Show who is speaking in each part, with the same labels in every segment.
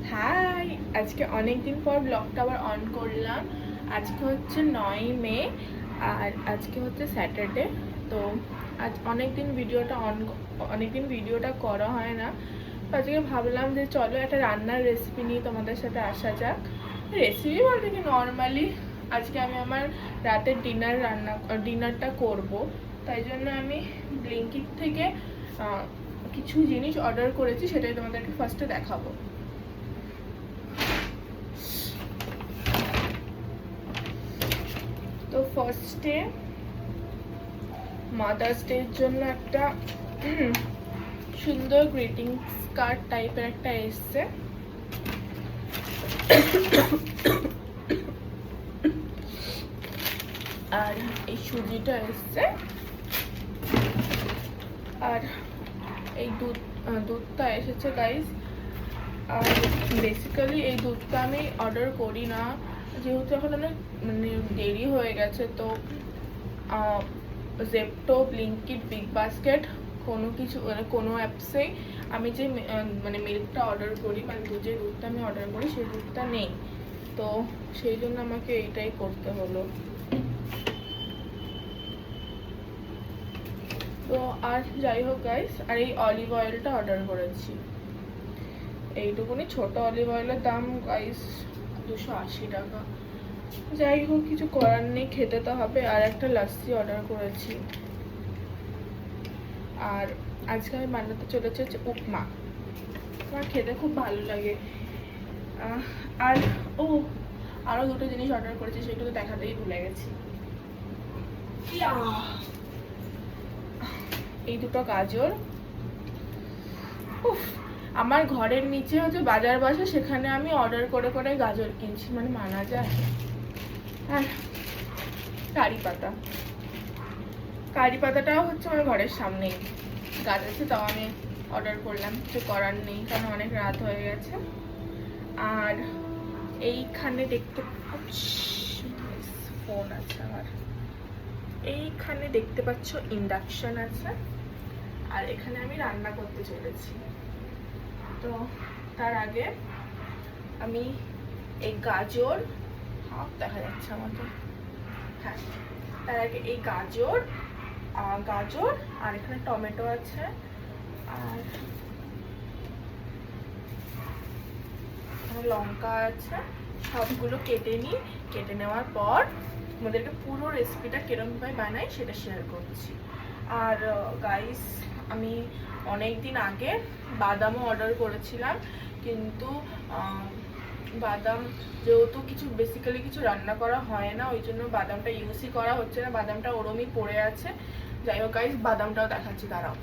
Speaker 1: High, আজকে অনেক দিন পর ব্লগটা আবার অন করলাম। আজকে হচ্ছে 9 মে আর আজকে হচ্ছে স্যাটারডে। তো আজ অনেক দিন ভিডিওটা করা হয় না। তো আজকে ভাবলাম যে চলো একটা রান্নার রেসিপি নিয়ে তোমাদের সাথে আসা যাক। রেসিপি বলতে কি নর্মালি আজকে আমি আমার রাতের ডিনারটা করব। তাই জন্য আমি ব্লিঙ্কিট থেকে কিছু জিনিস অর্ডার করেছি, সেটাই তোমাদেরকে ফার্স্টে দেখাবো। তো ফার্স্টে মাদার্স ডের জন্য একটা সুন্দর গ্রিটিংস কার্ড টাইপের একটা এসছে। আর এই সুজিটা এসছে, আর এই দুধটা এসেছে গাইস। আর বেসিক্যালি এই দুধটা আমি অর্ডার করি না, যেহেতু এখন অনেক দেরি হয়ে গেছে। তো জেপ্টো, ব্লিঙ্কিট, বিগ বাস্কেট কোনো অ্যাপসেই আমি যে মিল্কটা অর্ডার করি, যে দুধটা আমি অর্ডার করি সেই দুধটা নেই। তো সেই জন্য আমাকে এইটাই করতে হলো। তো আর যাই হোক গাইস, আর এই অলিভ অয়েলটা অর্ডার করেছি। এইটুকুনি ছোট অলিভ অয়েলের দাম গাইস 280 টাকা। যাই হোক, কিছু করার নেই, খেতে তো হবে। আর একটা লাস্সি অর্ডার করেছি। আর আজকে আমি বানাতে চলেছি হচ্ছে উপমা। আমার খেতে খুব ভালো লাগে। আর আরও দুটো জিনিস অর্ডার করেছি, সেগুলো দেখাতেই ভুলে গেছি। এই দুটো গাজর। আমার ঘরের নিচে হচ্ছে বাজার বসে, সেখানে আমি অর্ডার করে করে গাজর কিনছি, মানা যায়। আর কারি পাতাটাও হচ্ছে আমার ঘরের সামনেই গাছ আছে, তাও আমি অর্ডার করলাম। কিছু করার নেই, কারণ অনেক রাত হয়ে গেছে। আর এইখানে দেখতে ফোন আছে আমার, এইখানে দেখতে পাচ্ছ ইন্ডাকশন আছে। আর এখানে আমি রান্না করতে চলেছি। তো তার আগে আমি এই গাজর, দেখা যাচ্ছে আমাকে, হ্যাঁ, তার আগে এই গাজর আর এখানে টমেটো আছে, আর লঙ্কা আছে, সবগুলো কেটে নিই। কেটে নেওয়ার পর আমাদেরকে পুরো রেসিপিটা কিরকমভাবে বানাই সেটা শেয়ার করছি। আর গাইস, আমি অনেক দিন আগে বাদামও অর্ডার করেছিলাম, কিন্তু বাদাম যেহেতু বেসিক্যালি কিছু রান্না করা হয় না, ওই জন্য বাদামটা ইউজই করা হচ্ছে না। বাদামটা ওরমই পড়ে আছে। যাই হোক গাইস, বাদামটাও দেখাচ্ছি, দাঁড়াও।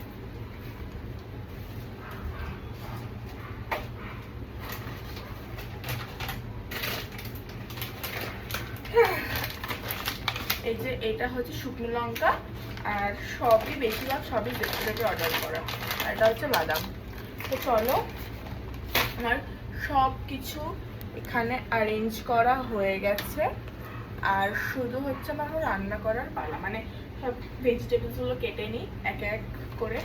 Speaker 1: এই যে এটা হচ্ছে শুকনো লঙ্কা, আর বেশিরভাগ সবই জেপ্টো অর্ডার করা। আর এটা হচ্ছে বাদাম। তো চলো, আমার সব কিছু এখানে অ্যারেঞ্জ করা হয়ে গেছে। আর শুধু হচ্ছে আমার রান্না করার পালা, সব ভেজিটেবলসগুলো কেটে নিই এক এক করে।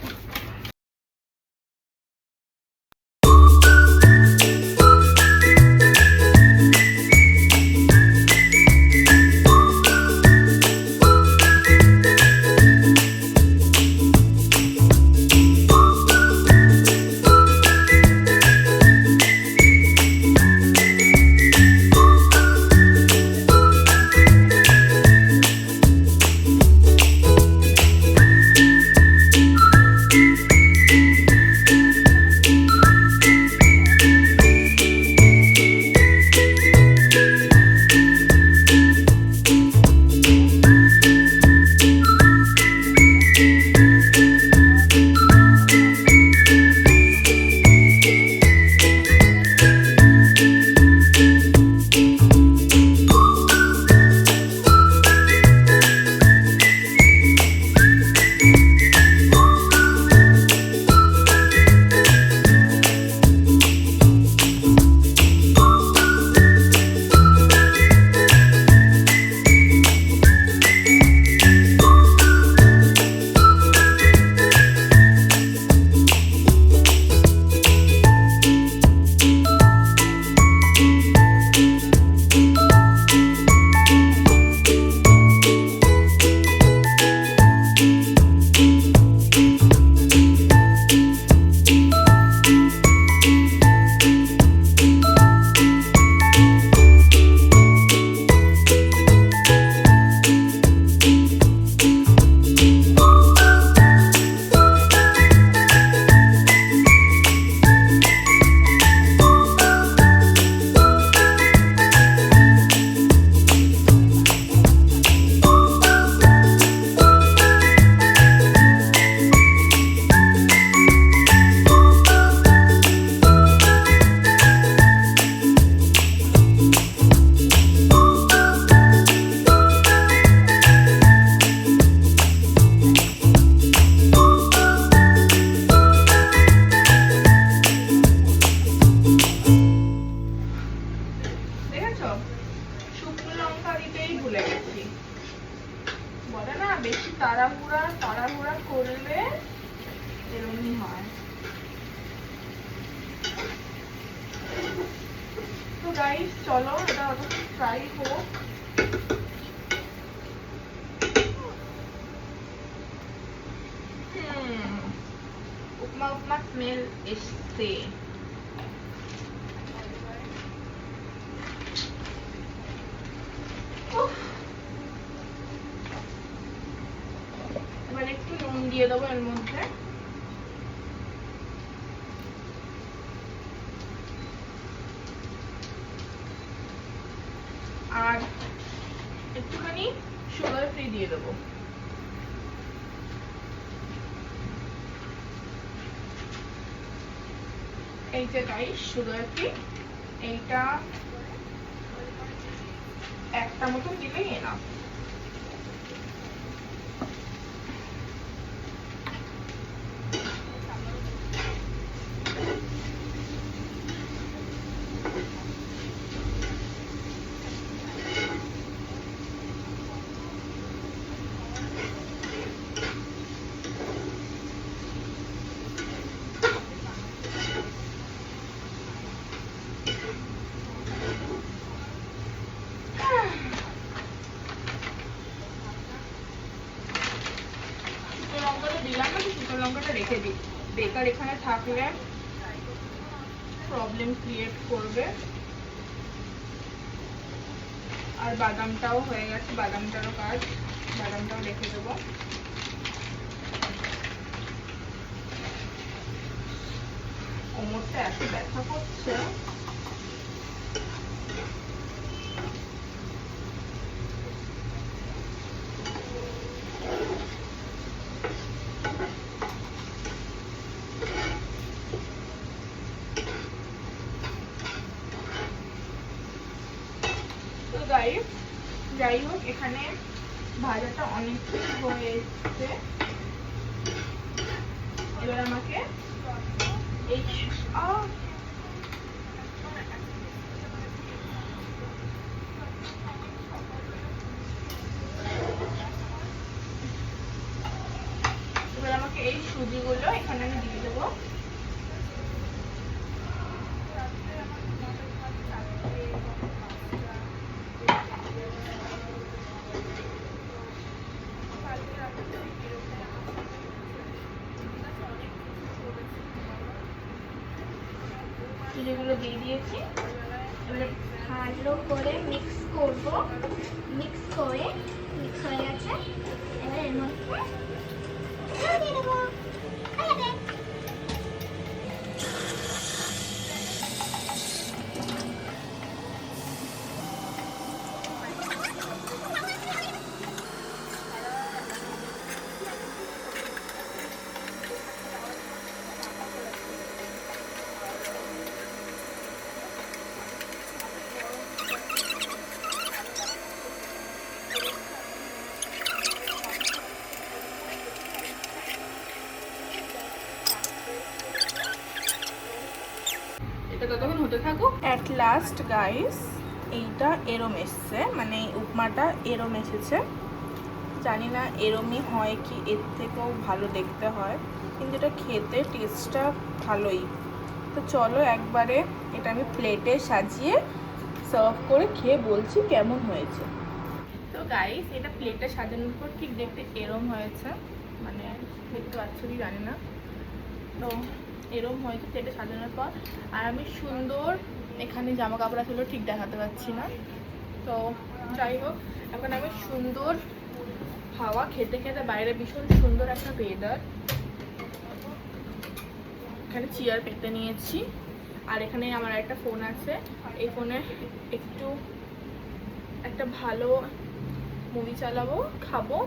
Speaker 1: গাইস চলো এটা ফ্রাই হোক। উপমা উপমা স্মেল এসছে। এবার একটু নুন দিয়ে দেবো এর মধ্যে। আর একটুখানি সুগার ফ্রি দিয়ে দেবো। এই যে গাইস সুগার ফ্রি, এইটা একটা মতন দিলেই এনাফ। শুকনো লঙ্কাটা রেখে দিই, বেকার এখানে থাকলে প্রবলেম ক্রিয়েট করবে। আর বাদামটাও হয়ে গেছে, বাদামটারও কাজ, বাদামটাও রেখে দেবো। কোমরটা এত ব্যথা করছে। যাই হোক এখানে ভাজাটা অনেক হয়ে এসছে। এবার আমাকে এই সুজিগুলো এখানে আমি দিয়ে দেবো। সুজিগুলো দিয়ে দিয়েছি। এবারে ভালো করে মিক্স করব। মিক্স হয়ে গেছে। এবার এর মধ্যে দিয়ে দেবো। ততক্ষণ হতে থাকুক। অ্যাট লাস্ট গাইস এইটা এরম এসছে, মানে উপমাটা এরম এসেছে। জানি না এরমই হয় কি এর থেকেও ভালো দেখতে হয়, কিন্তু এটা খেতে টেস্টটা ভালোই। তো চলো একবারে এটা আমি প্লেটে সাজিয়ে সার্ভ করে খেয়ে বলছি কেমন হয়েছে। তো গাইস এটা প্লেটে সাজানোর পর ঠিক দেখতে এরম হয়েছে, মানে দেখতে পাচ্ছি কি জানি না। তো এরম হয়েছে প্লেটে সাজানোর পর। আর আমি সুন্দর এখানে জামা কাপড় আসলে ঠিক দেখাতে পাচ্ছি না। তো যাই হোক এখন আমি সুন্দর হাওয়া খেতে খেতে, বাইরে ভীষণ সুন্দর একটা ওয়েদার, এখানে চেয়ার পেতে নিয়েছি। আর এখানে আমার একটা ফোন আছে, এই ফোনে একটু একটা ভালো মুভি চালাবো, খাবো,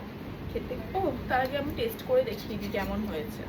Speaker 1: খেতে। ও তার আগে আমি টেস্ট করে দেখিয়ে দিই কেমন হয়েছে।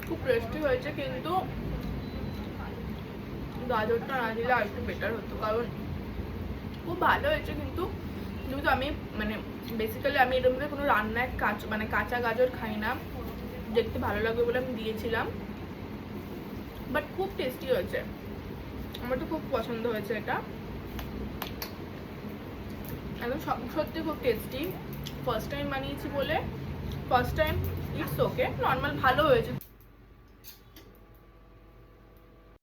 Speaker 1: খুব টেস্টি হয়েছে, কিন্তু গাজরটা না দিলে আর একটু বেটার হতো, কারণ খুব ভালো হয়েছে। কিন্তু যেহেতু আমি মানে বেসিক্যালি আমি এর মধ্যে কোনো রান্নায় কাঁচা গাজর খাই না, দেখতে ভালো লাগবে বলে আমি দিয়েছিলাম, বাট খুব টেস্টি হয়েছে, আমার তো খুব পছন্দ হয়েছে এটা একদম সত্যি খুব টেস্টি। ফার্স্ট টাইম বানিয়েছি বলে first time, it's okay, normal ভালো হয়েছে।